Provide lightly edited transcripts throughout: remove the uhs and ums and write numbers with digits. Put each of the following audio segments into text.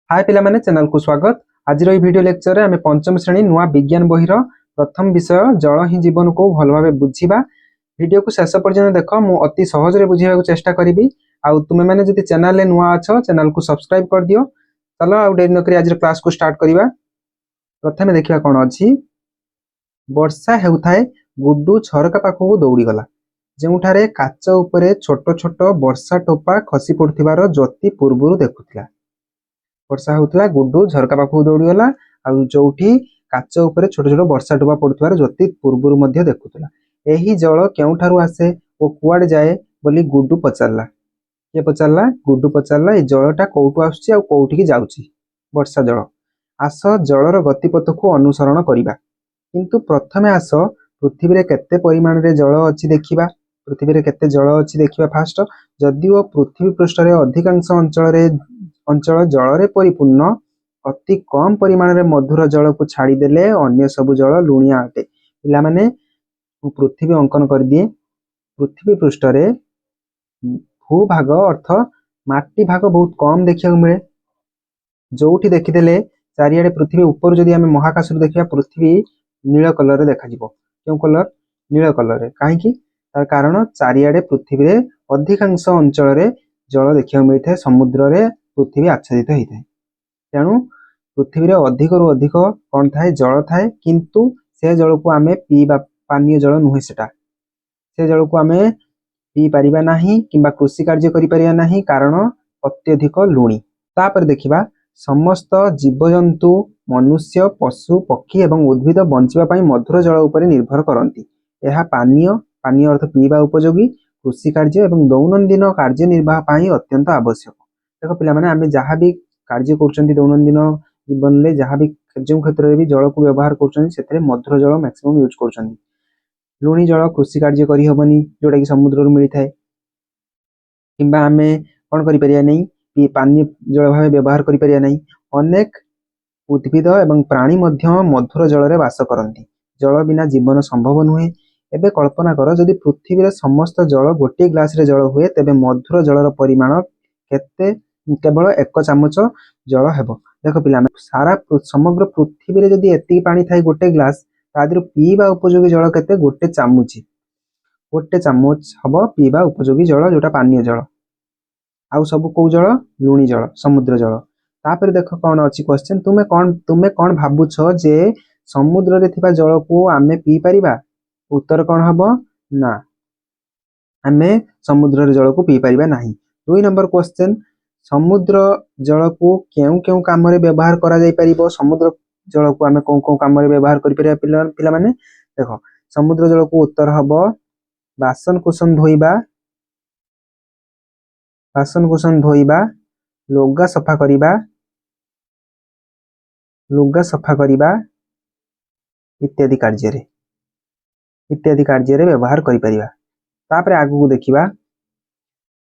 हाय पिला माने चैनल को स्वागत। आज वीडियो लेक्चर रे आमे पंचम श्रेणी नुआ विज्ञान बहिर प्रथम विषय जल ही जीवन को भल भाबे बुझिबा। वीडियो को शेष पर्यंत देख मु अति सहज रे बुझिबा को चेष्टा करिबी। आउ तुमे माने जति चैनल ले नुआ अछ चैनल को सब्सक्राइब कर दियो। चलो आउ डेरी नकरी आज क्लास को स्टार्ट करिबा। प्रथमे देखिबा कोन अछि। वर्षा हेउथाय गुड्डू झरका पाखु दौड़ी गला। जेउठारे काच उपरे छोट छोट वर्षा टोपा खसी पड़थिबार ज्योति पूर्वरु देखुथिला। वर्षा होउतला गुड्डू झरका पाखु दौड़ी गला आउ जोठी काच उपरे छोट छोट वर्षा टोपा पड़थिबार ज्योति पूर्वरु मध्ये देखुथिला। एही जल केउठारु आसे ओ कुआडे जाए बोली गुड्डू पचारला। के पचारला? गुड्डू पचारला ए जलटा कोउटु आସୁची आ कोउठी जाउची। वर्षा जल आस जलर गतिपथ को अनुसरण करिबा। किंतु प्रथमे आस पृथ्वी रे केते परिमाण रे जल अछि देखिबा। पृथ्वी रे केते जल अछि देखिबा फास्ट। जदिओ पृथ्वी पृष्ठ रे अधिकांश अंचल जल रे परिपूर्ण, अति कम परिमाण रे मधुर जल को छाड़ी देले अन्य सब जल लुणिया अटे। पिला माने पृथ्वी अंकन कर दिए। पृथ्वी पृष्ठ रे भूभाग अर्थ माटी भाग बहुत कम देखिया मिले। जोठी देखिदेले चारियाडे पृथ्वी ऊपर जदि आमे महाकाश रे देखिया पृथ्वी नील कलर रे देखा जिवो। क्यों कलर? नील कलर रे। काहे कि तार कारण चारियाडे पृथ्वी रे अधिकांश अंचल रे जल देखिया मिलथे। समुद्र रे पृथ्वी आच्छादित होइଥାଏ। तेणु पृथ्वी रे अधिक रु अधिक कोन थाए? जल थाए। किंतु से जल को आमे पीबा पानीय जल नुहे सेटा। से जल को आमे पी परिबा नाही किंबा कृषि कार्य करि परिबा नाही, कारण अत्यधिक लुणी। तापर देखिबा समस्त जीवजंतु मनुष्य पशु पक्षी एवं उद्भिद बंचिबा पई मधुर जल उपरे निर्भर करंती। एहा पानीय अर्थ पीबा उपयोगी, कृषि कार्य एवं दैनंदिन कार्य निर्वाह पई अत्यंत आवश्यक। देखो पिला माने आमे जहा भी कार्य करछंती दैनंदिन जीवन ले जहा भी जो क्षेत्र रे भी जल को व्यवहार करछंती सेतरे मधुर जल मैक्सिमम यूज करछंती। लुणी जल कृषि कार्य करि हबनी जोटा कि समुद्र रु मिलिथाय। किंबा आमे कोन करि परिया नै पी पानी जल भाबे व्यवहार करि परिया नै। अनेक उद्भिद एवं प्राणी मध्य मधुर जल रे वास करंती। जल बिना जीवन संभव नुहे। एबे कल्पना कर जदि पृथ्वी रे समस्त जल गोटे ग्लास रे जल हुए तेबे मधुर जलर परिमाण केते? केवल 1 चामच जल हेबो। देखो पिला सारा समग्र पृथ्वी रे जदि एति पानी थाई गोटे ग्लास तादिर पीबा उपयोगी जल केते? गोटे चामच हबो पीबा उपयोगी जल जोटा पानीय जल। आउ सब को जल? लुणी जल, समुद्र जल। तापर देखो कोन अछि क्वेश्चन। तुमे कोन भाबुछो जे समुद्र रे थिबा जल को आमे पी परिबा? उत्तर कोन हबो? ना, आमे समुद्र रे जल को पी परिबा नाही। 2 नंबर क्वेश्चन। समुद्र जल को केउ काम रे व्यवहार करा जाई परिबो? समुद्र जल को आमे कोन काम रे व्यवहार करि परिबा पिला माने? देखो समुद्र जल को उत्तर हबो बासन कुसन धोइबा, लुगा सफा करिबा इत्यादि कार्य रे व्यवहार करि परिबा। तापर आगु को देखिबा।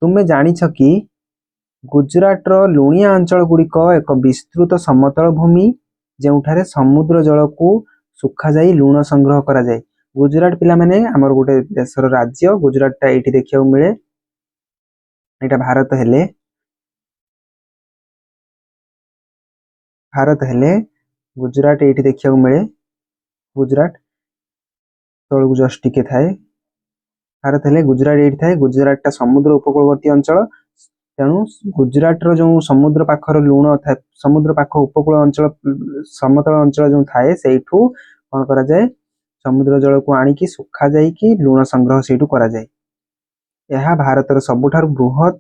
तुमे जानि छ कि गुजरात रो लुणिया अंचल गुड़िक एक विस्तृत समतल भूमि जेउठारे समुद्र जल को सुखा जाई लुण संग्रह करा जाए। गुजरात पिला माने हमर गोटे देशर राज्य। गुजरात टा एठी देखिया मिले। एटा भारत हेले गुजरात एठी देखिया मिले। गुजरात तळु जस्ट टिके थाए। भारत हेले गुजरात एठी थाए। गुजरात टा समुद्र उपकूलवर्ती अंचल। तेणु गुजरात रो जो समुद्र पाखर लुण थाए, समुद्र पाख उपकूल अंचल समतल अंचल जो थाए सेठू कोन करा जाए? समुद्र जल को आनी की सुखा जाई कि लुण संग्रह सेठू करा जाए। यह भारत रो सबुठार बृहत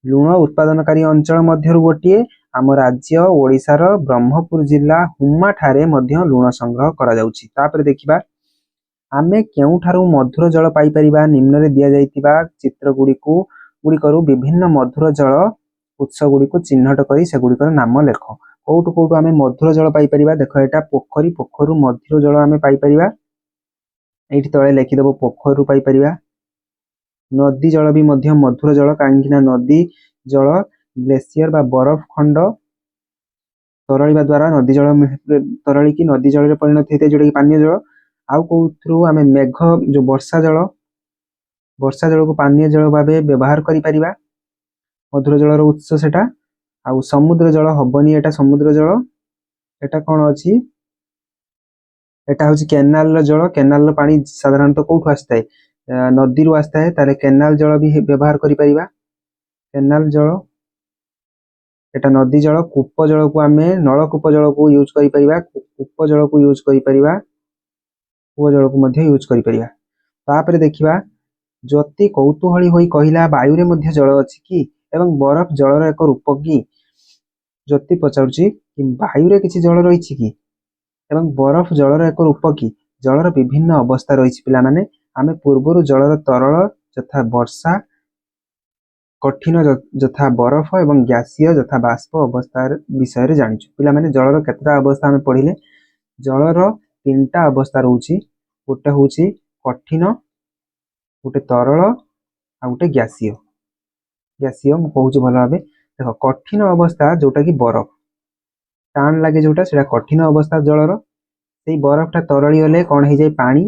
लुण उत्पादनकारी अंचल मध्यरु गोटिए। आम राज्य ओडिसा रो ब्रह्मपुर जिला हुम्मा ठारे मध्य लुण संग्रह करा जाउछि। तापर देखिबा आमे केउठारु मधुर जल पाई परिबा? निम्न रे दिया जाइतिबा चित्र गुड़िकरू विभिन्न मधुर जल उत्स गुड़िक चिन्हट करी से गुड़िकर नाम लेख। कोउटु आमे मधुर जल पाई परिबा? देखो एटा पोखरी, पोखरु मधुर जल आमे पाई परिबा। एठी तळे लेखि देबो पोखरु पाई परिबा। नदी जल भी मध्य मधुर जल, काहेकि ना नदी जल ग्लेशियर बा बरफ खंड तरळिबा द्वारा नदी जल तरळी की नदी जल रे परिणत हेते जोटा कि पानीय जल। आउ कोउथरु आमे मेघ जो वर्षा जल को पानीय जल भाबे व्यवहार करि परिबा। मधुर जलर उत्स सेटा। आउ समुद्र जल हबनी एटा समुद्र जल एटा कौन अछि एटा होची केनाल रो जल केनाल रो पानी साधारणतः कोठु आस्ता है नदी रो आस्ता है ताले केनाल जल भी व्यवहार करि परिबा केनाल जल एटा नदी जल कूप जल को आमे नलकूप जल को यूज करि परिबा कूप जल को यूज करि परिबा कूप जल को मध्ये यूज करि परिबा तापर देखिबा ज्योति कौतूहली होई कहिला वायु रे मध्ये जल अछि कि एवं बरफ जलर एक रूप कि ज्योति पचारुची कि वायु रे किछि जल रहिछि कि एवं बरफ जलर एक रूप कि जलर विभिन्न अवस्था रहिछि पिला माने आमे पूर्वरु जलर तरल यथा वर्षा कठिन यथा बरफ एवं गैसीय यथा बाष्प अवस्था विषय रे जानिछु पिला माने जलर केतरा अवस्था आमे पढिले जलर तीनटा अवस्था रहउछि गोटे होउछि कठिन गोटे तरल आ गोटे गैसीय गैसीय मु कहूछि भलो भाबे देखो कठिन अवस्था जोटा कि बरफ टाण लागे जोटा सेटा कठिन अवस्था जलर सेई बरफटा तरली गले कौन हो जाए पानी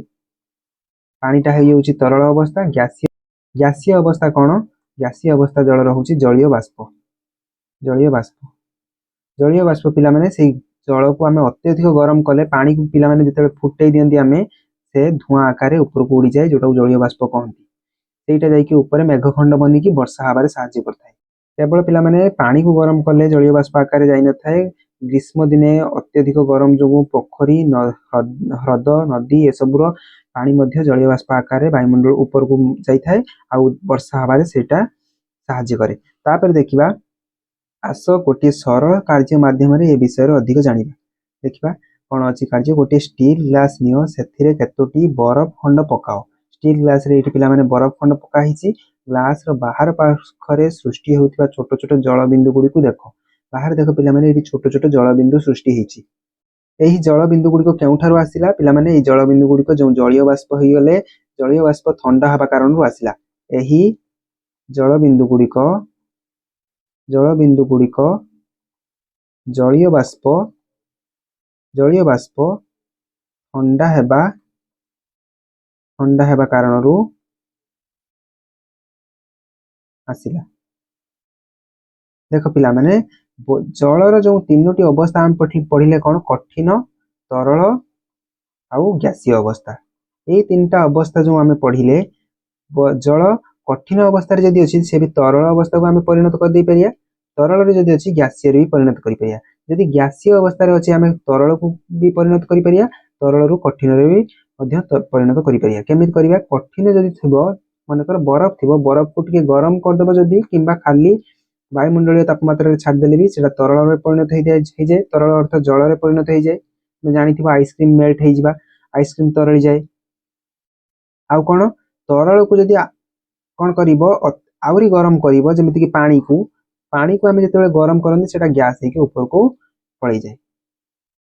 पानीटा हो जाउछि तरल अवस्था गैसीय गैसीय अवस्था कौन गैसीय अवस्था जल रहउछि जलीय बाष्प जलीय बाष्प जलीय बाष्प पिला माने सेई जल को आमे अत्यधिक गरम कले पानी को पिला माने जते फुटै दियंती आमे से धुआं आकार ऊपर को उड़ी जाए जोटा जलीय बाष्प कहंती सेटा जाई कि ऊपर मेघखंड बनी कि वर्षा हबारे साहाय्य करथाय केवल पिला माने पानी को गरम कले जलीय बाष्प आकार जाई न थाए ग्रीष्म दिने अत्यधिक गरम जो पोखरी ह्रद नदी ए सबुर पानी मध्य जलीय बाष्प आकार वायुमंडल ऊपर को जाई थाए आ वर्षा हबारे सेटा साहाय्य करे तापर देखिबा आस गोटे सरल कार्य माध्यम रे ए विषय अधिक जानिबा देखिबा कोन अछि कार्य गोटे स्टील ग्लास नियो सेथिरे केतोटी बरफ खंड पकाओ स्टील ग्लास रे एठी पिला माने बरफ खंड पका हिची ग्लास रो बाहर पाखरे सृष्टि होउतिबा छोट छोट जल बिंदु गुडी को देखो बाहर देखो पिला माने एठी छोट छोट जल बिंदु सृष्टि हिची एही जल बिंदु गुडी को केउठारु आसिला पिला माने एही जल बिंदु गुडी को जो जलीय बाष्प होई गले जलीय बाष्प ठंडा हबा कारण रु आसिला एही जल बिंदु गुडी को जलीय बाष्प ठंडा हेबा कारण रु आसिला देखो पिला माने जलर जो तीनोटी अवस्था हम पढ़िले कौन कठिन तरल आउ गैसीय अवस्था ए तीनटा अवस्था जो आमे पढ़िले जल कठिन अवस्था रे जदी अछि से भी तरल अवस्था को आमे परिणत कर दे परिया तरल रे जदी अछि गैसीय रे भी परिणत करि परिया जदी गैसीय अवस्था रे अछि आमे तरल को भी परिणत करि परिया तरल रु कठिन रे भी मध्य परिणत करि परिया केमित करिया कठिन जदी थिबो माने कर बरफ थिबो बरफ को टिके गरम कर देबो जदी किबा खाली वायुमंडलीय तापमात्रा रे छाड़ देले भी सेटा तरल रे परिणत हो जाए तरल अर्थ जल रे परिणत हो जाए मैं जानि थिबा आइसक्रीम मेल्ट हो जिबा आइसक्रीम तरली जाए आउ कोन तरल को जदी कोन करिवो आउरी गरम करिवो जेमिति कि पानी को आमे जते गरम करन सेटा गैस हे के ऊपर को पळै जाए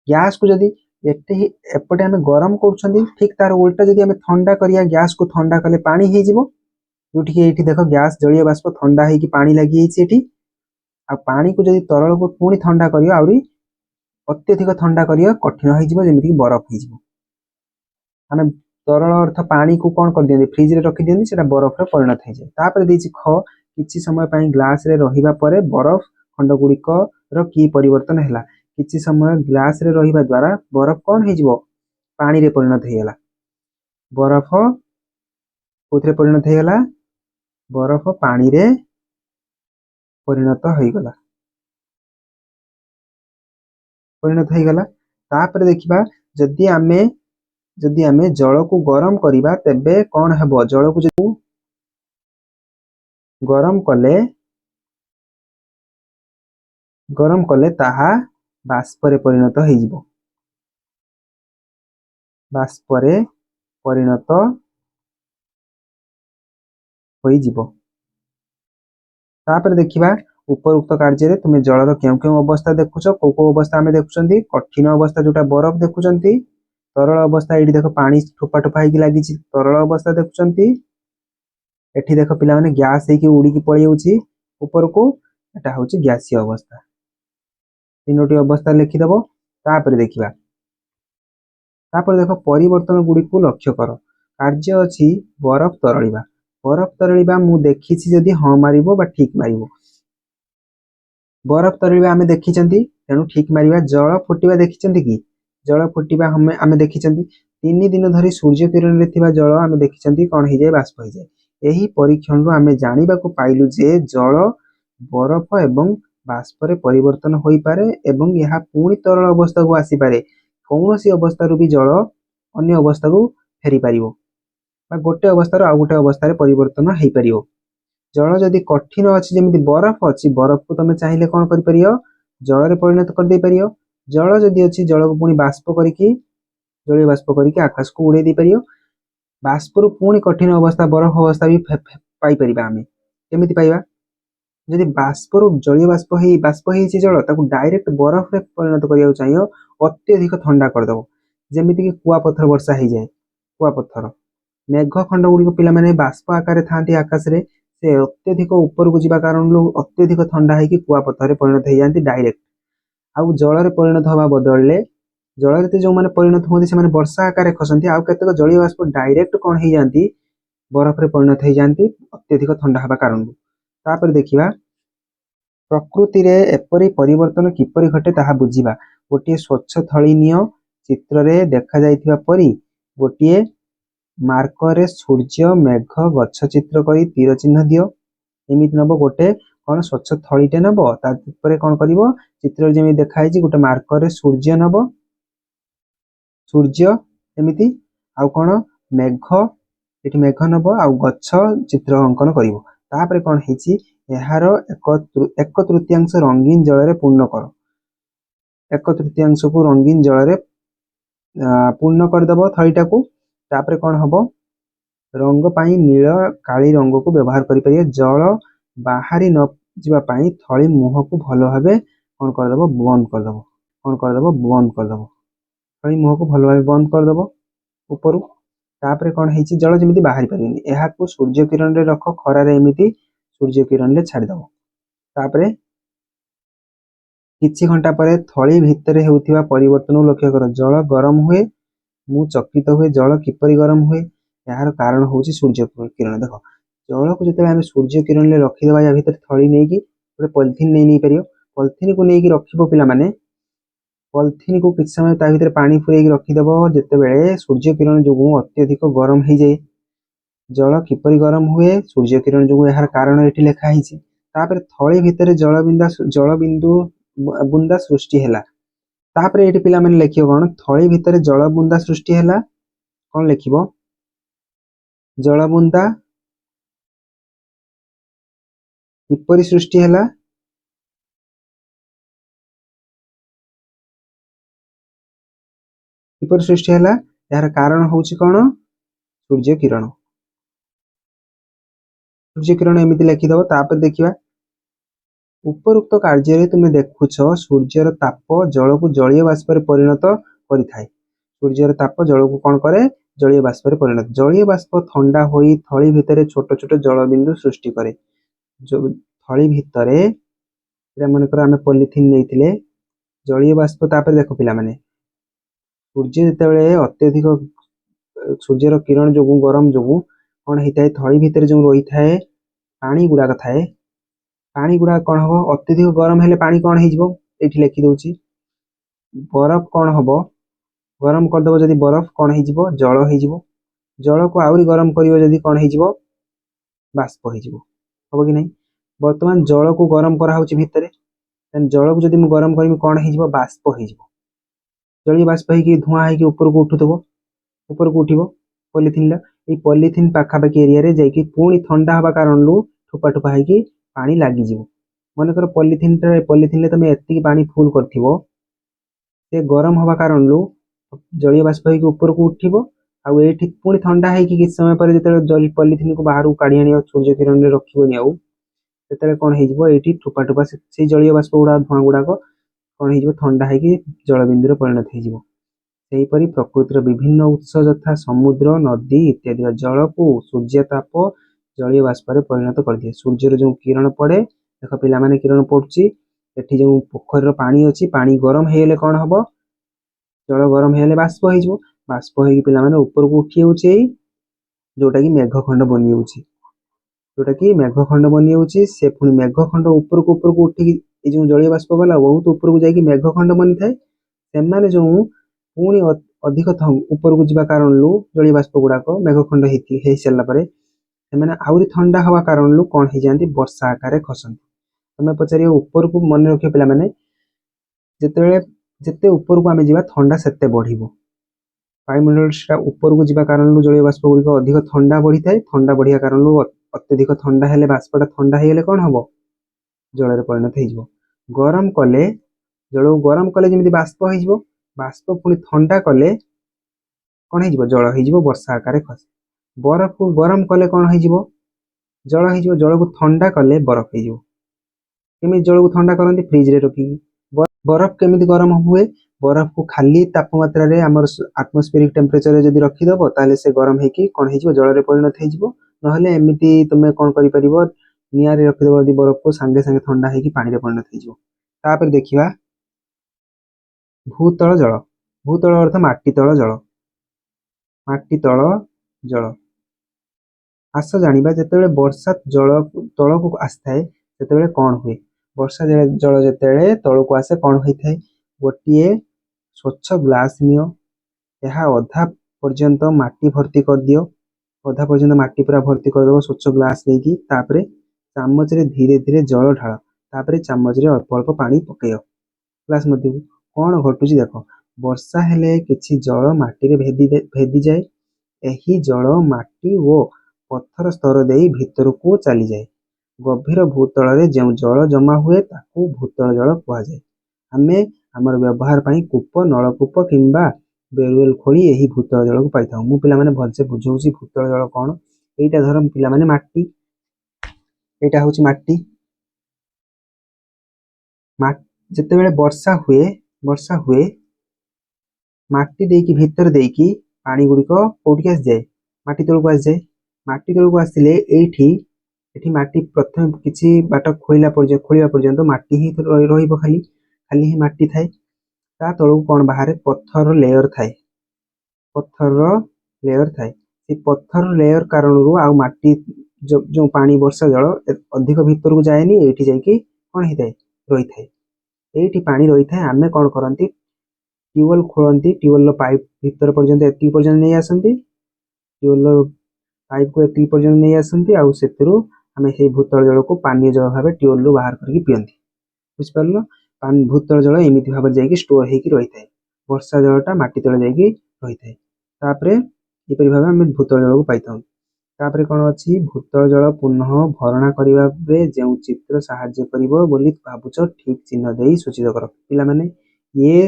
गैस को जदी एपटे आमे गरम करछंदी ठीक तार उल्टा जदी आमे ठंडा करिया गैस को ठंडा कले पानी हे जिवो जोठी कि एठी देखो गैस जलीय बाष्प ठंडा हे कि पानी लागि हेछि एठी आ पानी को जदी तरल को पुणी ठंडा करियो आउरी अत्यधिक ठंडा करियो कठिन हे जिवो जेमिति कि बरफ हे जिवो आमे तरल अर्थ पानी को कोन कर दियंती फ्रिज रे रखि दियंती सेटा बरफ रे परिणत हे जाय तापर देछि ख किछि समय पई ग्लास रे रहिबा परे बरफ खंड गुडीक रो की परिवर्तन हैला किछि समय ग्लास रे रहिबा द्वारा बरफ कोन हे जिवो पानी रे परिणत हेला बरफ कोथरे परिणत हेला बरफ पानी रे परिणत हो गला तापर देखिबा जदी आमे जल को गरम करिबा तेबे कोन हेबो जल को जदी गरम कले ताहा बाष्प रे परिणत हो जिवो बाष्प रे परिणत होई जिवो तापर देखिबा उपरोक्त कार्य रे तुमे जलर केउ केउ अवस्था देखुछो को अवस्था आमे देखुछंती कठिन अवस्था जोटा बरफ देखुछंती तरल अवस्था एठी देखो पानी ठोपा ठोपा हेकी लागि छि तरल अवस्था देखुछंती एठी देखो पिला माने गैस हे की उडी की पळै होछि ऊपर को एटा होछि गैसीय अवस्था तीनोटी अवस्था लिखि देबो तापर देखिबा तापर देखो परिवर्तन गुडी को लक्ष्य करो कार्य अछि बरफ तरलिबा मु देखिछि जदी ह मारिबो बा ठीक मारिबो बरफ तरिबा आमे देखिचंती तेणु ठीक मारिबा। जल फुटिबा देखिचंती कि जल फुटिबा आमे देखिचंती 3 दिन धरि सूर्य किरण रे थिबा जल आमे देखिचंती कोन हे जाय बाष्प हो जाय। एही परीक्षण रो आमे जानिबा को पाइलु जे जल बरफ एवं बाष्प रे परिवर्तन होई पारे एवं यहा पूर्ण तरल अवस्था को आसी पारे। कौनसी अवस्था रो भी जल अन्य अवस्था को फेरी पारिबो बा गोटे अवस्था रो आ गोटे अवस्था रे परिवर्तन हेई पारिबो। जल जदि कठिन अछि जेमिति बरफ अछि बरफ को तमे चाहिले कोन करि परियो जल रे परिणत कर दे परियो। जल जदि अछि जल को पुनी बाष्प करिकि जलीय बाष्प करिकि आकाश को उड़े दे परियो। बाष्प रो पुनी कठिन अवस्था बरफ अवस्था भी पाई परिबा। आमे केमिति पाइबा जदि बाष्प रो जलीय बाष्प हेछि जल ताकू डायरेक्ट बरफ रे परिणत करियो चाहियो अत्यधिक ठंडा कर दबो जेमिति कि कुआ पत्थर वर्षा हेई जाय। कुआ पत्थर मेघ खंड गुडी को पिला माने बाष्प आकार थांती आकाश रे से अत्यधिक ऊपर को जिबा कारण लो अत्यधिक ठंडा हेकी कुआ पत्थर रे परिणत हेई जानती डायरेक्ट। आउ जल रे परिणत हवा बदलले जल रे जो माने परिणत होती से माने वर्षा आकार खसंती आउ केतक जलीय बाष्प डायरेक्ट कोन हेई जानती बरफ रे परिणत हेई जानती अत्यधिक ठंडा हवा कारण। तापर देखिबा प्रकृति रे एपरि परिवर्तन किपरि घटे ताहा बुझिबा। गोटे स्वच्छ थळी नियो चित्र रे देखा जायथिबा परी गोटे मार्कर रे सूर्य मेघ गच्छ चित्र करी तीर चिन्ह दियो। एमिति नबो गोटे कोन स्वच्छ थळीटे नबो ता ऊपर कोन करिवो चित्र जेमि देखाइ छि गोटे मार्कर रे सूर्य नबो सूर्य एमिति आउ कोन मेघ एठी मेघ नबो आउ गच्छ चित्र अंकन करिवो। तापर कोन हेछि एहार एक तृतीयांश रंगीन जल रे पूर्ण करो। एक तृतीयांश को रंगीन जल रे पूर्ण कर दबो थळीटा को। तापर कोन हबो रंग पाई नील काली रंग को व्यवहार करि परियो। जल बाहरी न जिबा पाई थळी मुह को भलो भाबे कोन कर दबो बंद कर दबो। कोन कर दबो बंद कर दबो थळी मुह को भलो भाबे बंद कर दबो ऊपरु। तापर कोन हेछि जल जेमिति बाहरी परिनी एहा को सूर्य किरण रे रखो खरा रे एमिति सूर्य किरण रे छाडी दबो। तापर किछि घंटा परे थळी भितरे हेउथिबा परिवर्तन लक्ष्य कर। जल गरम हुए मु चकित हुए जल किपरि गरम हुए यार कारण होछि सूर्य किरण। देखो जल को जते आमे सूर्य किरण ले रखि देबा या भीतर थळी नै कि गोटे पॉलिथीन नै परियो। पॉलिथीन को नै कि रखिबो पिला माने पॉलिथीन को किछ समय ता भीतर पानी पुरै कि रखि देबो जते बेले सूर्य किरण जोगु अत्यधिक गरम हे जाय। जल किपरि गरम हुए सूर्य किरण जोगु यार कारण एठी लेखा हिछि। तापर थळी भितर जल बिंदु बुंदा सृष्टि हैला। तापर एठी पिला माने लेखियो कोन थळी भितर जल बुंदा सृष्टि हैला कोन लेखिबो जल बुंदा किपरि सृष्टि हैला किपरि सृष्टि हैला यार कारण होछि कोन सूर्य किरण। सूर्य किरण एमिति लेखि दबो। तापर देखिबा उपरोक्त कार्य रे तुमे देखुछ सूर्यर ताप जल को जलीय बाष्प रे परिणत करिथाय। सूर्यर ताप जल को कोन करे जलीय बाष्प रे परिणत। जलीय बाष्प ठंडा होई थळी भितरे छोट छोट जल बिंदु सृष्टि करे। जो थळी भितरे एरा मन कर आमे पॉलिथीन नेइथिले जलीय बाष्प तापर देखो पिला माने सूर्य जते बेले अत्यधिक सूर्यर किरण जोगु गरम जोगु कोन हेइथाय थळी भितरे जो रोई थाए पानी गुडा थाए पानी गुडा कोन हबो अत्यधिक गरम हेले पानी कोन हे जिवो एठी लेखि दोछि बरफ कोन हबो गरम कर दबो जदी बरफ कोन हे जिवो जल हे जिवो। जल को आउरी गरम करिवो जदी कोन हे जिवो बाष्प हे जिवो हबो कि नै। वर्तमान जल को गरम करा होछि भितरे देन जल को जदी मु गरम करिमि कोन हे जिवो बाष्प हे जिवो। जलीय बाष्प हे कि धुआं हे कि ऊपर को उठुतबो ऊपर को उठिबो पॉलिथीन ला ए पॉलिथीन पाखा पाखी एरिया रे जाई कि पूरी ठंडा हवा कारण लु ठोपा ठोपा हे कि पानी लागी जिवो। मन कर पॉलिथीन ले तमे एत्ती पानी फुल करथिबो से गरम हवा कारण लु जलीय बाष्प हे कि ऊपर को उठिबो आउ एठी पूरी ठंडा हे कि किछ समय पर जते जली पॉलिथीन को बाहर काढी आनियो सूर्य किरण रे रखिबोनी आउ सेतरे कोन हे जिवो एठी ठोपा ठोपा से जलीय बाष्प गुडा धुआं गुडा को कोन हे जिवो ठंडा हे कि जल बिंदु रे परिणत हे जिवो। सेही परी प्रकृतिर विभिन्न उत्स यथा समुद्र नदी इत्यादि जल को सूर्य ताप जलीय बाष्प रे परिणत कर दिए। सूर्य रो जो किरण पड़े देखो पिला माने किरण पड़ुची एठी जो पोखर रो पानी अछि पानी गरम हेले कोन हबो जल गरम हेले बाष्प हे जिवो। बाष्प हे कि पिला माने ऊपर को उठी होछि जोटा कि मेघ खंड बनि होछि जोटा कि मेघ खंड बनि होछि से पुनी मेघ खंड ऊपर को उठी ये जो जलीय बाष्प गला बहुत ऊपर को जाकि मेघखंड बनी थाए से जो पुणी अधिक ऊपर को जावा कारण जलीय बाष्प गुड़ाक मेघखंड हो सारापर से आहरी ठंडा हवा कारण कौन हो जाती वर्षा आकार खसती। तुम पचार ऊपर को मन रख पे जिते जिते ऊपर को आम जा ठंडा से बढ़ वायुमंडल ऊपर को जावा कारण जलीय बाष्प गुड़िक अधिक ठंडा बढ़ी थाए ठंडा बढ़िया कारण अत्यधिक ठंडा हेले बाष्पटा ठंडा हो कौन हम जल परिणत हो गरम कले जल गरम कले जमी बाष्प हो बाष्प पुणी ठंडा कले कौन हो जल हो वर्षा आकार खस बरफ को गरम कले कौन हो जल हो जल को ठंडा कले बरफ हो केमी जल को ठंडा करती फ्रिज रे रखिकी बरफ केमी गरम हुए बरफ को खाली तापमात्रा रे आमर आटमोस्फेरिक टेम्परेचर जदि रखीदेव ताले से गरम होगी कौन हो जल परिणत हो ना एमती तुम कौन कर निआरे रखीदेव यदि बरफ को सांगे सांगे ठंडा होगी पानी रे परिणत हो देखा भूतल जल भूतल अर्थ माटी तल जल माटी तल जल आस जाना जिते वर्षा जल तल को आसए से कौन हुए वर्षा जल जिते तल को आसे कौन होता है गोटे स्वच्छ ग्लास नियो यह अधा पर्यंत माटी भर्ती कर दियो अधा पर्यंत माटी पूरा भर्ती करदेव स्वच्छ ग्लास लेकिन तापर चामच रे धीरे धीरे जल ढाल तापर चामच रे अल्प अल्प पानी पकड़ ग्लास मध्य कौन घटुच देख वर्षा हेले किछि जल माटी रे भेदी जाए यही जल माटी ओ पत्थर स्तर दे भीतर को चली जाए गभीर भूतल रे जो जल जमा हुए ताकू भूतल जल कहुए आमे आमर व्यवहार पाई कूप नलकूप किंबा बेलवेल खोली यही भूतल जल को पाई था मु पिला माने भलसे बुझौछि भूतल जल कौन एटा धरम पिला माने माटी एटा होछि माटी जिते बेले वर्षा हुए माटी देकी भीतर देकी पानी गुड़िक कौटिक आसी जाए माटी तल को आसी जाए माटी तल को आसिले एठी माटी प्रथम किछि बाट खोला पर्यंत माटी ही रहिबो खाली खाली ही माटी थाए ता तलू कौन बाहर पत्थर लेयर थाए से पत्थर लेयर कारण आ माटी जो पानी वर्षा जल अधिक भीतर को जाएनी एठी जाइकी कौन होता है रही थाए एठी पानी रही थाए आमे कौन करती ट्यूबवेल खोलती ट्यूबवेल पाइप भीतर पर्यंत एति पर्यंत नहीं आसती ट्यूबवेल पाइप को एति पर्यंत नहीं आसती आउ सेतिरु आमे से भूतल जल को पानी जल भाव ट्यूबवेल बाहर करके पियंती बुझिपार पानी भूतल जल एमती भाव जाकि स्टोर होगी रही है वर्षा जलटा माटी तले जाकि रही है तापर यपरि भाव आम भूतल जल को पाई तापर कौन अच्छी भूतल जल पुनः भरणा करने जो चित्र साहाय्य भावुच ठीक चिन्ह दे सूचित कर पिला माने ये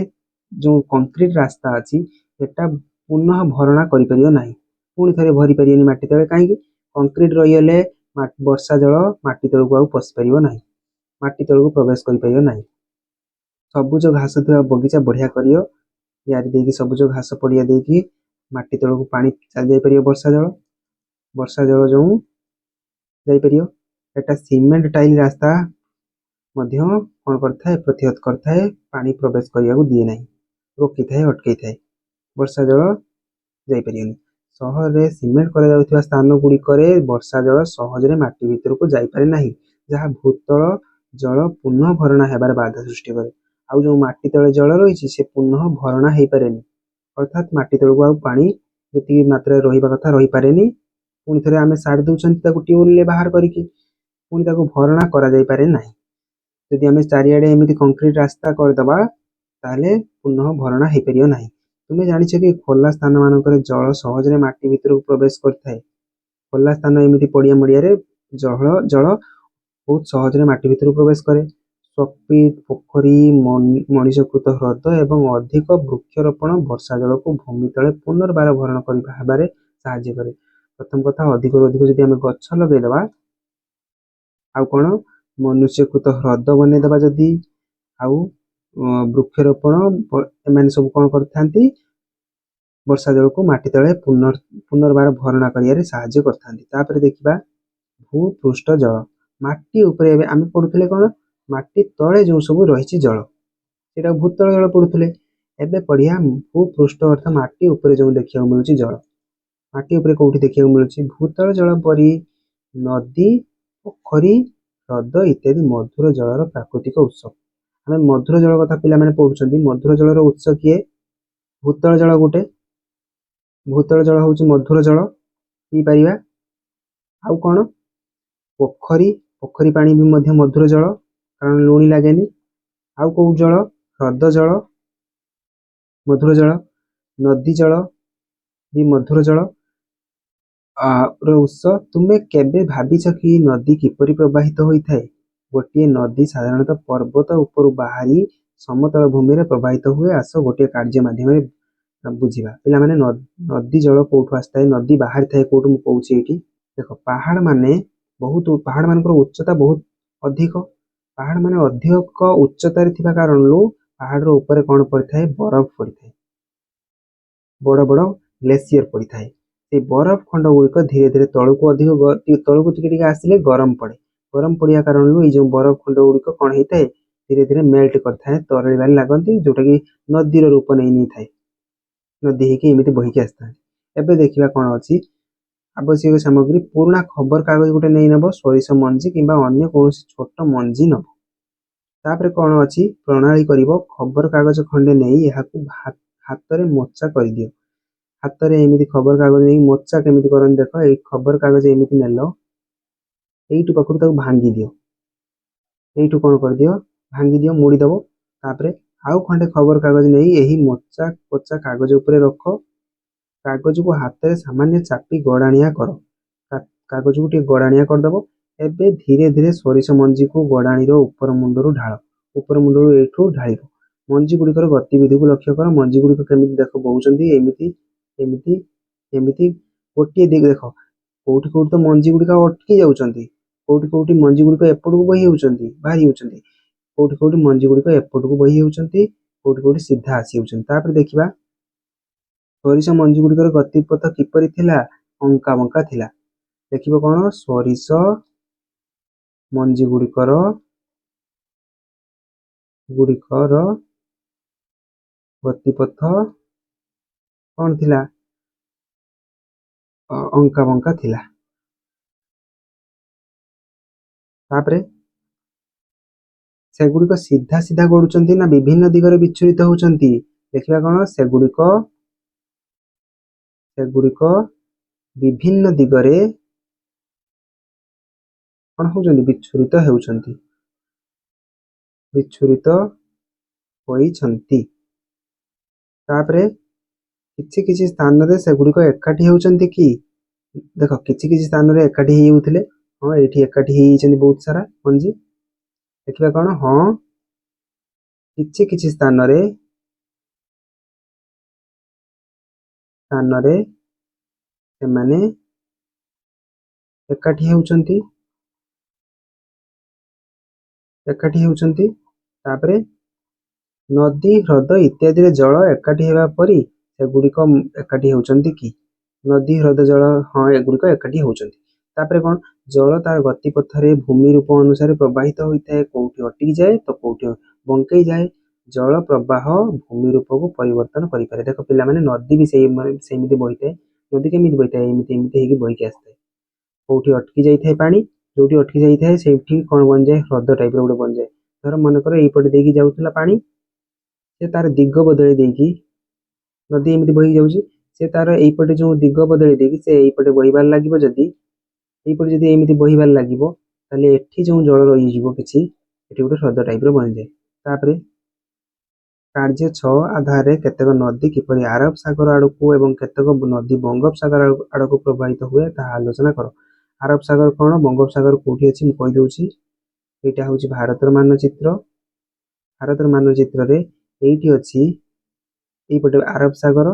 जो कंक्रीट रास्ता अच्छी एटा पुनः भरणा करें पुणी थे भरी पारे माटी तले कहीं कंक्रीट रहीगले वर्षा जल माटी तल को पशि पार ना माटी तल को प्रवेश कर सबुज घास थी बगीचा बढ़िया कर यारी देकी सबुज घास पड़िया देकी माटी तल को पानी चली जापर वर्षा जल जो जापर एटा सीमेंट टाइल रास्ता कौन करता है प्रतिहत करता है पानी प्रवेश करने को दिए ना रोकी थाए अटकई थाए वर्षा जल जापर सहर में सीमेंट कर स्थान गुड़िक वर्षा जल सहजरे माटी भीतर को जापे ना जहाँ भूतल जल पुनः भरणा होबार बाधा सृष्टि करे आउ जो माटी तले जल रही से पुनः भरणा हो पारे अर्थात माटी तल को पानी जी मात्रा रहा कथा रही पारे पुणी थे आम साड़ी दौरान ट्यूबवेल बाहर करके पुणी भरणा करे ना जदि आम चारिड़े एमती कंक्रीट रास्ता करदे ताले पुनः भरणा हो पार ना तुम्हें जानिछ कि खोला स्थान मानक जल सहजरे माटी भीतर को प्रवेश करता है खोला स्थान एमती पड़िया मड़िया जल बहुत सहजरे माटी भीतर को प्रवेश करे सॉकपिट पोखरी मनीषकृत ह्रद एवं अधिक वृक्षरोपण वर्षा जल को भूमि तले पुनर्बार भरण कर साहाय्य करे प्रथम कथा अधिक अधिक जदि आम गछ लगेदेवा आउ कौन मनुष्यकृत ह्रद बनईदेवा जदि आउ वृक्षरोपण एम सब कौन करते वर्षा जल को माटी तले पुनर्बार भरणा कर देखा भूपृष्ठ जल माटी उपरे आम पढ़ुले कौन माटी तले जो सब रही जल से भूतल जल पढ़ुले एवं पढ़िया भूपृष्ठ अर्थ माटी उपरे जो देखा मिलूँ जल माटी उपरे कौटी देखा मिलूँ भूतल जल परी नदी पोखरी ହ୍ରଦ ଇତ୍ୟାଦି ମଧୁର ଜଳର ପ୍ରାକୃତିକ ଉତ୍ସ। ଆମେ ମଧୁର ଜଳ କଥା ପିଲାମାନେ ପଢୁଛନ୍ତି। ମଧୁର ଜଳର ଉତ୍ସ କିଏ? ଭୂତଳ ଜଳ ଗୋଟେ, ଭୂତଳ ଜଳ ହଉଛି ମଧୁର ଜଳ, ପିଇପାରିବା। ଆଉ କଣ? ପୋଖରୀ, ପୋଖରୀ ପାଣି ବି ମଧ୍ୟ ମଧୁର ଜଳ, କାରଣ ଲୁଣି ଲାଗେନି। ଆଉ କୋଉ ଜଳ? ହ୍ରଦ ଜଳ ମଧୁର ଜଳ, ନଦୀ ଜଳ ବି ମଧୁର ଜଳ ର ଉତ୍ସ। ତୁମେ କେବେ ଭାବିଛ କି ନଦୀ କିପରି ପ୍ରବାହିତ ହୋଇଥାଏ? ଗୋଟିଏ ନଦୀ ସାଧାରଣତଃ ପର୍ବତ ଉପରୁ ବାହାରି ସମତଳ ଭୂମିରେ ପ୍ରବାହିତ ହୁଏ। ଆସ ଗୋଟିଏ କାର୍ଯ୍ୟ ମାଧ୍ୟମରେ ବୁଝିବା। ପିଲାମାନେ ନଦୀ ଜଳ କୋଉଠୁ ଆସିଥାଏ? ନଦୀ ବାହାରିଥାଏ କୋଉଠୁ? ମୁଁ କହୁଛି ଏଇଠି ଦେଖ, ପାହାଡ ମାନଙ୍କର ଉଚ୍ଚତା ବହୁତ ଅଧିକ। ପାହାଡ ମାନେ ଅଧିକ ଉଚ୍ଚତାରେ ଥିବା କାରଣରୁ ପାହାଡର ଉପରେ କଣ ପଡିଥାଏ? ବରଫ ପଡିଥାଏ, ବଡ ବଡ ଗ୍ଲେସିୟର ପଡିଥାଏ। ସେଇ ବରଫ ଖଣ୍ଡ ଗୁଡିକ ଧୀରେ ଧୀରେ ତଳକୁ ତଳକୁ ଟିକେ ଟିକେ ଆସିଲେ ଗରମ ପଡେ। ଗରମ ପଡିବା କାରଣରୁ ଏଇ ଯୋଉ ବରଫ ଖଣ୍ଡ ଗୁଡିକ କଣ ହେଇଥାଏ? ଧୀରେ ଧୀରେ ମେଲ୍ଟ କରିଥାଏ, ତରଳିବାରେ ଲାଗନ୍ତି, ଯୋଉଟା କି ନଦୀର ରୂପ ନେଇଥାଏ। ନଦୀ ହେଇକି ଏମିତି ବହିକି ଆସିଥାନ୍ତି। ଏବେ ଦେଖିବା କଣ ଅଛି। ଆବଶ୍ୟକ ସାମଗ୍ରୀ: ପୁରୁଣା ଖବର କାଗଜ ଗୋଟେ ନେଇ ନେବ, ସୋରିଷ ମଞ୍ଜି କିମ୍ବା ଅନ୍ୟ କୌଣସି ଛୋଟ ମଞ୍ଜି ନେବ। ତାପରେ କଣ ଅଛି? ପ୍ରଣାଳୀ କରିବ। ଖବର କାଗଜ ଖଣ୍ଡେ ନେଇ ଏହାକୁ ହାତରେ ମୋଚା କରିଦିଅ। ହାତରେ ଏମିତି ଖବର କାଗଜ ନେଇ ମୋଚା କେମିତି କରନ୍ତି ଦେଖ। ଏଇ ଖବର କାଗଜ ଏମିତି ନେଲ, ଏଇଠୁ ପାଖରୁ ତାକୁ ଭାଙ୍ଗି ଦିଅ। ଏଇଠୁ କଣ କରିଦିଅ? ଭାଙ୍ଗି ଦିଅ, ମୋଡି ଦବ। ତାପରେ ଆଉ ଖଣ୍ଡେ ଖବର କାଗଜ ନେଇ ଏହି ମୋଚା ପୋଚା କାଗଜ ଉପରେ ରଖ। କାଗଜକୁ ହାତରେ ସାମାନ୍ୟ ଚାପି ଗଡାଣିଆ କର। କାଗଜକୁ ଟିକେ ଗଡାଣିଆ କରିଦବ। ଏବେ ଧୀରେ ଧୀରେ ସୋରିଷ ମଞ୍ଜିକୁ ଗଡାଣିର ଉପର ମୁଣ୍ଡରୁ ଢାଳ। ଉପର ମୁଣ୍ଡରୁ ଏଇଠୁ ଢାଳିବ। ମଞ୍ଜି ଗୁଡିକର ଗତିବିଧିକୁ ଲକ୍ଷ୍ୟ କର। ମଞ୍ଜି ଗୁଡିକ କେମିତି ଦେଖ ବହୁଛନ୍ତି, ଏମିତି ଏମିତି ଏମିତି ଗୋଟିଏ ଦିଗ ଦେଖ। କୋଉଠି କୋଉଠି ତ ମଞ୍ଜି ଗୁଡିକ ଅଟକି ଯାଉଛନ୍ତି, କୋଉଠି କୋଉଠି ମଞ୍ଜି ଗୁଡିକ ଏପଟକୁ ବାହାରି ଯାଉଛନ୍ତି, କୋଉଠି କୋଉଠି ମଞ୍ଜି ଗୁଡିକ ଏପଟକୁ ବହି ହେଉଛନ୍ତି, କୋଉଠି କୋଉଠି ସିଧା ଆସି ଯାଉଛନ୍ତି। ତାପରେ ଦେଖିବା ସୋରିଷ ମଞ୍ଜି ଗୁଡିକର ଗତିପଥ କିପରି ଥିଲା? ଅଙ୍କା ବଙ୍କା ଥିଲା। ଦେଖିବ କଣ? ସୋରିଷ ମଞ୍ଜି ଗୁଡିକର ଗତିପଥ କଣ ଥିଲା? ଅଙ୍କା ବଙ୍କା ଥିଲା। ତାପରେ ସେଗୁଡିକ ସିଧା ସିଧା ଗଡୁଛନ୍ତି ନା ବିଭିନ୍ନ ଦିଗରେ ବିଚ୍ଛୁରିତ ହଉଛନ୍ତି? ଦେଖିବା କଣ? ସେଗୁଡିକ ବିଭିନ୍ନ ଦିଗରେ କଣ ହଉଛନ୍ତି? ବିଚ୍ଛୁରିତ ହୋଇଛନ୍ତି। ତାପରେ କିଛି କିଛି ସ୍ଥାନରେ ସେଗୁଡିକ ଏକାଠି ହେଉଛନ୍ତି କି? ଦେଖ, କିଛି କିଛି ସ୍ଥାନରେ ଏକାଠି ହେଇଯାଉଥିଲେ। ହଁ, ଏଇଠି ଏକାଠି ହେଇଯାଇଛନ୍ତି ବହୁତ ସାରା ମଞ୍ଜି। ଦେଖିବା କଣ? ହଁ, କିଛି କିଛି ସ୍ଥାନରେ ସେମାନେ ଏକାଠି ହେଉଛନ୍ତି। ତାପରେ ନଦୀ, ହ୍ରଦ ଇତ୍ୟାଦିରେ ଜଳ ଏକାଠି ହେବା ପରି ସେଗୁଡିକ ଏକାଠି ହେଉଛନ୍ତି କି? ନଦୀ, ହ୍ରଦ, ଜଳ, ହଁ, ଏଗୁଡିକ ଏକାଠି ହେଉଛନ୍ତି। ତାପରେ କଣ? ଜଳ ତାର ଗତିପଥରେ ଭୂମି ରୂପ ଅନୁସାରେ ପ୍ରବାହିତ ହୋଇଥାଏ। କୋଉଠି ଅଟକି ଯାଏ ତ କୋଉଠି ବଙ୍କେଇ ଯାଏ। ଜଳ ପ୍ରବାହ ଭୂମି ରୂପକୁ ପରିବର୍ତ୍ତନ କରିପାରେ। ଦେଖ ପିଲାମାନେ, ନଦୀ ବି ସେମିତି ବହିଥାଏ। ନଦୀ କେମିତି ବହିଥାଏ? ଏମିତି ଏମିତି ହେଇକି ବହିକି ଆସିଥାଏ। କୋଉଠି ଅଟକି ଯାଇଥାଏ ପାଣି, ଯୋଉଠି ଅଟକି ଯାଇଥାଏ ସେଇଠି କଣ ବନିଯାଏ? ହ୍ରଦ ଟାଇପ ର ଗୋଟେ ବନିଯାଏ। ଧର ମନେକର ଏଇପଟେ ଦେଇକି ଯାଉଥିଲା ପାଣି, ସେ ତାର ଦିଗ ବଦଳେଇ ଦେଇକି, ନଦୀ ଏମିତି ବହି ଯାଉଛି, ସେ ତାର ଏଇପଟେ ଯୋଉ ଦିଗ ବଦଳେଇ ଦେଇକି ସେ ଏଇପଟେ ବହିବାର ଲାଗିବ। ଯଦି ଏଇପଟେ ଯଦି ଏମିତି ବହିବାର ଲାଗିବ, ତାହେଲେ ଏଠି ଯୋଉ ଜଳ ରହିଯିବ କିଛି, ଏଠି ଗୋଟେ ହ୍ରଦ ଟାଇପ ର ବନିଯାଏ। ତାପରେ କାର୍ଯ୍ୟ 6 ଆଧାରରେ କେତେକ ନଦୀ କିପରି ଆରବ ସାଗର ଆଡକୁ ଏବଂ କେତେକ ନଦୀ ବଙ୍ଗୋପସାଗର ଆଡକୁ ପ୍ରବାହିତ ହୁଏ ତାହା ଆଲୋଚନା କର। ଆରବ ସାଗର କଣ? ବଙ୍ଗୋପସାଗର କୋଉଠି ଅଛି ମୁଁ କହିଦଉଛି। ଏଇଟା ହଉଛି ଭାରତର ମାନଚିତ୍ର। ଭାରତର ମାନଚିତ୍ରରେ ଏଇଠି ଅଛି, ଏଇପଟେ ଆରବ ସାଗର,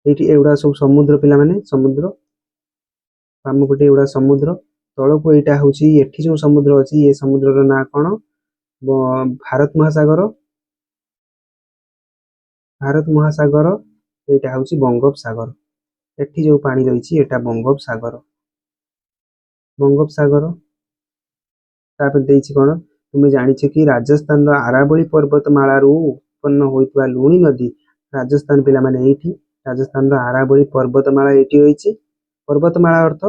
ଏଇଠି ଏଗୁଡା ସବୁ ସମୁଦ୍ର। ପିଲାମାନେ, ସମୁଦ୍ର ବାମପଟେ ଏଗୁଡା ସମୁଦ୍ର, ତଳକୁ ଏଇଟା ହଉଛି, ଏଠି ଯୋଉ ସମୁଦ୍ର ଅଛି ଏ ସମୁଦ୍ରର ନାଁ କଣ? ଭାରତ ମହାସାଗର। ଏଇଟା ହଉଛି ବଙ୍ଗୋପସାଗର। ଏଠି ଯୋଉ ପାଣି ରହିଛି ଏଟା ବଙ୍ଗୋପସାଗର। ତାପରେ ଦେଇଛି କଣ? ତୁମେ ଜାଣିଛ କି ରାଜସ୍ଥାନର ଆରାବଳୀ ପର୍ବତମାଳାରୁ ଉତ୍ପନ୍ନ ହୋଇଥିବା ଲୁଣି ନଦୀ? ରାଜସ୍ଥାନ ପିଲାମାନେ, ଏଇଠି ରାଜସ୍ଥାନର ଆରାବଳୀ ପର୍ବତମାଳା ଏଇଠି ରହିଛି। ପର୍ବତମାଳା ଅର୍ଥ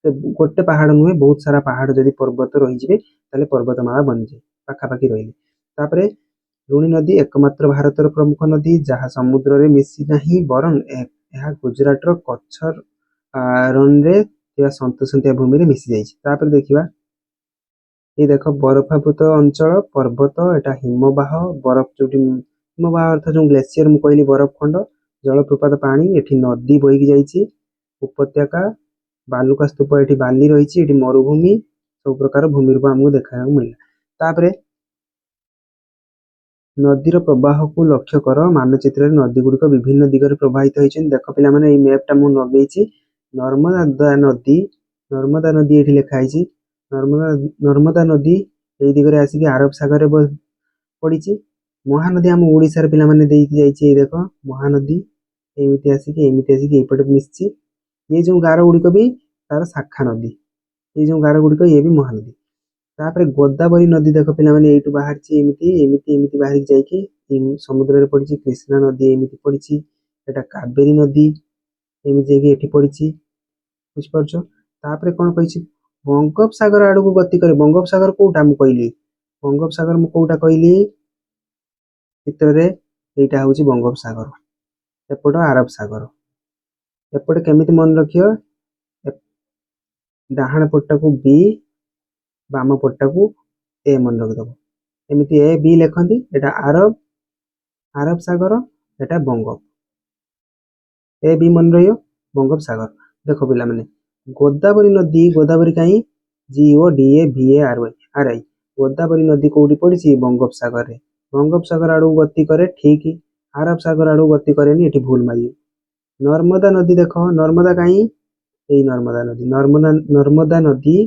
गोटे पहाड़ नुहे बहुत सारा पहाड़ जदि पर्वत रही पर्वतमाला बन जाए पाखापाखि रही तापर लुणी नदी एकमात्र भारतर प्रमुख नदी जहाँ समुद्र रे मिसी नहीं बरं यह गुजरात कच्छ रण रे सन्तसन्तिया भूमि रे मिसी जाइए देखिबा ये देख बरफावृत अंचल पर्वत एटा हिमबाह बरफ जो हिमबाह अर्थ जो ग्लेशियर मु कहली बरफ खंड जलप्रपात पानी एठी नदी बहिकी जाइए उपत्यका बालुका स्तूप एठी बाली रही एठी मरुभूमि सब प्रकार भूमि रूप आमको देखा मिलला तापरे नदीर प्रवाह को लक्ष्य कर मानचित्र नदी गुड़िक विभिन्न दिगरे प्रवाहित होती देख पिला माने ये मैपटा मु लगे नर्मदा नदी ये लिखाई नर्मदा नदी ये दिगरे आसिक आरब सागर पड़ी महानदी आम ओडिशार पिला माने देकी जाइए देख महानदी एमती आसिक एपटे मिसी ये जो गार गुड़िक भी तार शाखा नदी ये जो गार गुड़िक ये भी महानदी तापर गोदावरी नदी देख पे यू बाहर बाहर जाकि समुद्र में पड़ी कृष्णा नदी एमती पड़ी एटा कावेरी नदी एमती पड़ी बुझीपार तापर कौन कही बंगोपसागर आड़ को गति करे बंगोपसागर कौटा मुझे कहली बंगोपसागर मुझे कौटा कहली चित्र यहाँ हूँ बंगोपसागर एपट आरब सागर एपटे केमिति मन रखियो डाहाण पट्टा को बी बाम पट्टा को ए मन रखिदब एमती ए बी लिखती एटा आरब आरब सागर एटा बंगोप ए बी मन रही बंगोप सागर देख पिला माने गोदावरी नदी गोदावरी कहीं GODAVARY गोदावरी नदी कौटी पड़ी बंगोपसागर रे बंगोपसागर आड़ गति करे ठीक आरब सागर आड़ गति करे ये भूल मारियो नर्मदा नदी देख नर्मदा कहीं यही नर्मदा नदी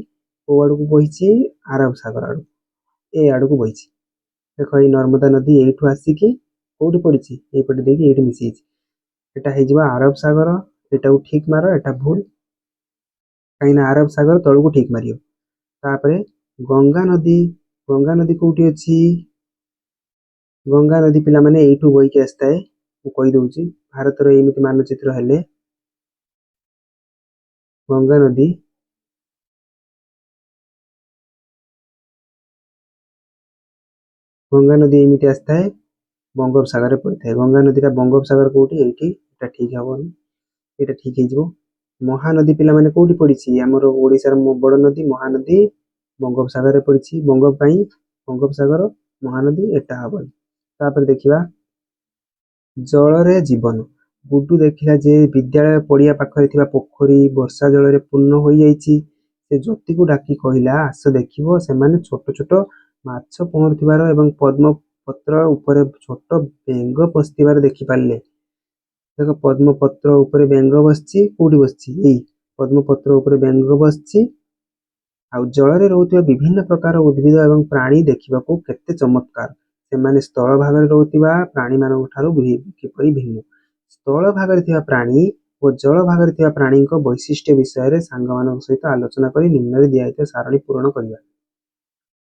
को आड़ को बही आरब सागर आड़ ए आड़ को बही देख ये नर्मदा नदी यू आसिक कौटी पड़ी ये देखिए मिसी यहाँ आरब सागर एटा ठीक मार एटा भूल कहीं आरब सागर तल को ठीक मारियो तापर गंगा नदी कौटी अच्छी गंगा नदी पिला माने यू बही आसता है कही दूची भारत एमती मानचित्र हेले गंगा नदी एमती आसता है बंगोपसागर पड़ता है गंगा नदी बंगोपसागर कौटी ये ठीक हेनी ये ठीक हो महानदी पिला माने कौटी पड़ी आमर ओडिशार बड़ नदी महानदी बंगोपसागर पड़ी बंगोपसागर महानदी एटा हम तापर देखिबा जल रे जीवन गुड्डू देखला जे विद्यालय पड़िया पाखरे थिबा पोखरी वर्षा जल रे पूर्ण हो जाइछि से ज्योति को डाकी कहला आस देखिबो से माने छोट छोट माछ पहरुथिबार एवं पद्म पत्र ऊपर छोट बेंग पस्तिबार देखि पारले देख पद्म पत्र ऊपर बेंग बसची कौटी बसची यही पद्म पत्र ऊपर बेंग बसची आ जल रे रहउथिबा विभिन्न प्रकार उद्भिद एवं प्राणी देखिबाकू केते चमत्कार से स्थल भाग में रोकथिबा प्राणी मानक ठारू किपरि भिन्न स्थल भाग में थिबा प्राणी और जल भाग में थिबा प्राणी वैशिष्ट्य विषय रे सांग मानक सहित आलोचना करी निम्न रे दिया सारणी पूर्ण करिया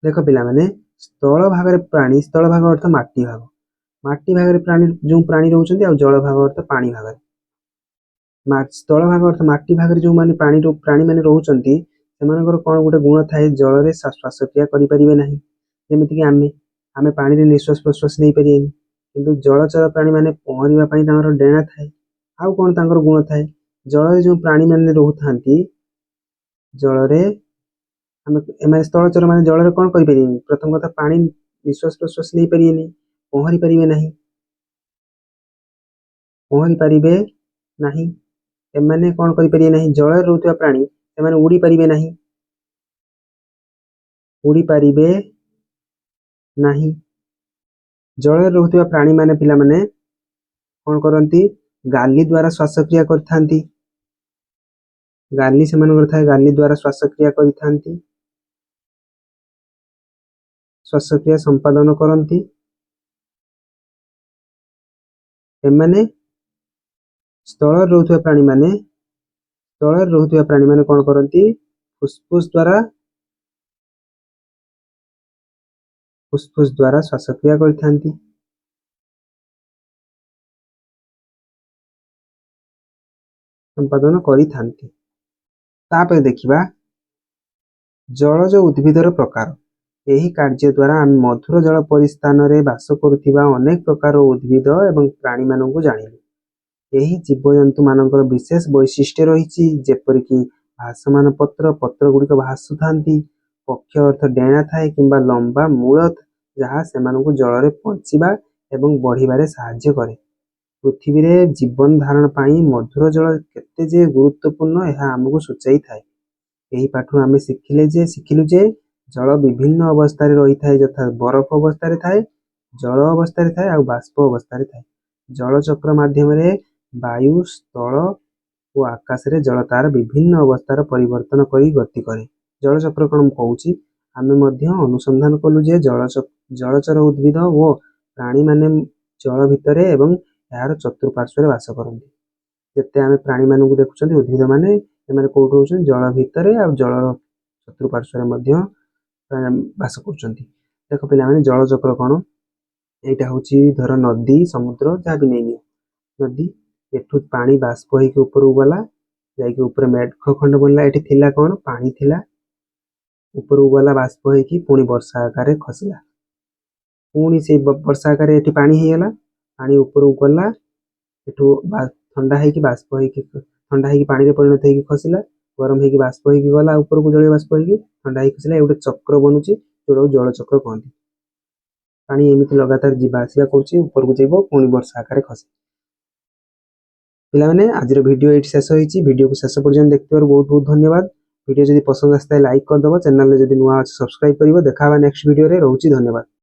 देख पिला माने स्थल भाग में प्राणी स्थल भाग अर्थ माटी भाग में प्राणी जो प्राणी रहउछन्ती आ जल भाग अर्थ पानी भाग स्थल भाग अर्थ माटी भाग में जो माने प्राणी माने रहउछन्ती सेमानकर कौन गोटे गुण थाए जल रे श्वासक्रिया करि परिबे नाही जेमिति कि आमे पानी रे निश्वास प्रश्वास नहीं पारिएनी किंतु जलचर प्राणी माने पहरिबा पई तांकर डेणा थाए आउ कोन तांकर गुण थाए जल रे जो प्राणी माने रहउथांती जल रे आमे एमे स्थलचर माने जल रे कोन करि परिएनी प्रथम कथा पानी निश्वास प्रश्वास नहीं पारिएनी पहरि परिबे नाही पहरि परिबे नाही एमाने कोन करि परिए नाही जल रे रहउथबा प्राणी एमाने उड़ी परिबे नाही उड़ी परिबे नाही जल रहउथबा प्राणी माने पिला माने कौन करती गाली द्वारा श्वासक्रिया करथांती गाली से थाए गाली द्वारा श्वासक्रिया करथांती श्वासक्रिया संपादन करती एमाने स्थल रहउथबा प्राणी माने कौन करती फुसफुस द्वारा श्वासक्रिया करथांती संपादन करिथांती तापर देखिबा जलज उद्भिदर प्रकार। यही कार्य द्वारा आम मधुर जल परिस्थान रे बास करुथिबा अनेक प्रकार उद्भिद एवं प्राणी माननकु जानिलु। यही जीवजंतु मानकर विशेष वैशिष्ट्य रही जेपरिक भासमान पत्र पत्र गुड़िक भासुथांती पक्ष अर्थ डेणा थाए किंबा लंबा मूल जहाँ से जल रे पहुंचीबा एवं बढ़िबारे साहाय्य करे। पृथ्वी रे जीवन धारण पाई मधुर जल केते जे गुरुत्वपूर्ण यह आमको सूचाई थाए। यही पाठु आमे शिखिलु जे जल विभिन्न अवस्था रे रही थाए यथा बरफ अवस्था रे थाए जल अवस्था रे थाए आ बाष्प अवस्था रे थाए। जल चक्र माध्यम रे वायु स्थल और आकाश रे जल तार विभिन्न अवस्थार परिवर्तन करी गति करे। जल चक्र कौन कहूची आमे मध्य अनुसंधान कलु जे जलचर उद्भिद और प्राणी माने जल भितरे एवं यार चतुर्पार्श्व वास करते। जिते आम प्राणी मानक देखुं उद्भिद माने कौट रोचन जल भितर आ जल चतुर्पार्श्व बास कर। देख पे जल चक्र कौन यहाँ हूँ धर नदी समुद्र जहाँ भी नहीं नदी एठू पानी बाष्प होकर ऊपर गला जाकि ऊपर मेघ खंड बनला ये थिला कौन पानी थिला ऊपर गला बाष्प होकर पुणी वर्षा आकार खसला पुणी से वर्षा आकार ये पानी होगला पानी ऊपर गला एठू ठंडा होकर बाष्प होकर ठंडा होकर पानी परिणत होकर खसला गरम होकर बाष्प होकर गला ऊपर को जल बाष्प होकर ठंडा होकर खसला गोटे चक्र बनूची जो जल चक्र कहते। पानी एमती लगातार जीवा आसा कर पुणी वर्षा आकार खसे। पिलाने आज वीडियो ये शेष होती वीडियो को शेष पर्यटन देखते बहुत बहुत धन्यवाद। वीडियो जब पसंद आसता है लाइक करदेव चैनल जब नुआ सब्सक्राइब कर देखा नेक्स्ट वीडियो रे रोची धन्यवाद।